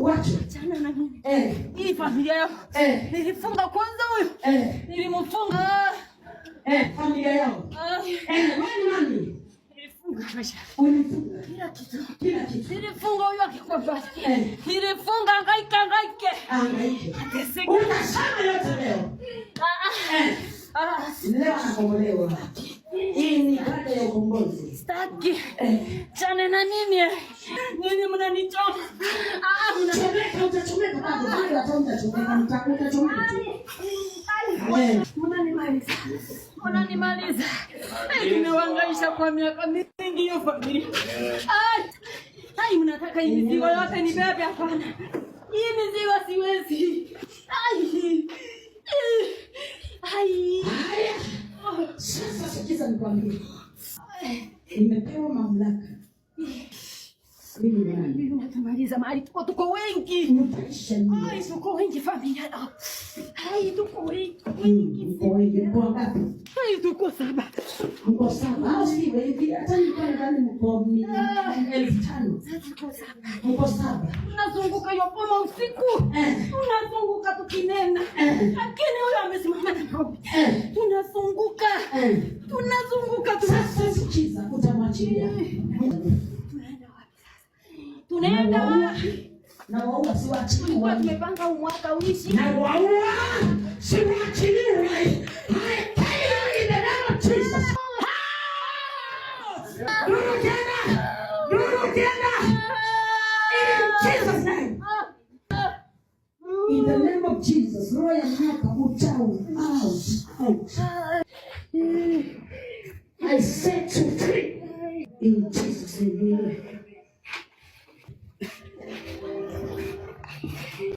Wacha. Achana na mimi. Hii familia yao. Nilifunga kwanza huyo. Nilimfunga. Familia yao. Nani? Nilifunga maisha. Unifunga. Kila kitu. Nilifunga huyo akikwambia. Nilifunga hangaike. Hangaike. Unasema yote leo. Leo anakombolewa. Hii ni baada ya ukombozi. Staki. Chane na nini? Nini mnanichoma? Utachomeka bado utachomeka. Unanimaliza. Tumewangaisha kwa miaka mingi hiyo familia. Mnataka hii mizigo yote nibebe? Hapana. Hii mizigo siwezi. Sasa sikiza nikwambie. Nimepewa mamlaka. Mimi natumaliza mahali tuko wengi. Tuko wengi familia. Tuko wengi. Mko ngapi? Tuko 7. Mko 7. Au si wengi? Hata nilikuwa ndani mko 5,000. Mko 7. Tunazunguka hiyo poma usiku. Tunazunguka tukinena. Lakini huyo amesimama na maombi. Tunazunguka. Sasa sikiza, utamwachilia. Tunaenda wapi? Na waua siwaachilie. Tulikuwa tumepanga mwaka uishi. Na waua siwaachilie. In the name of Jesus, roho ya mwaka uchawi out. I set you free in Jesus' name.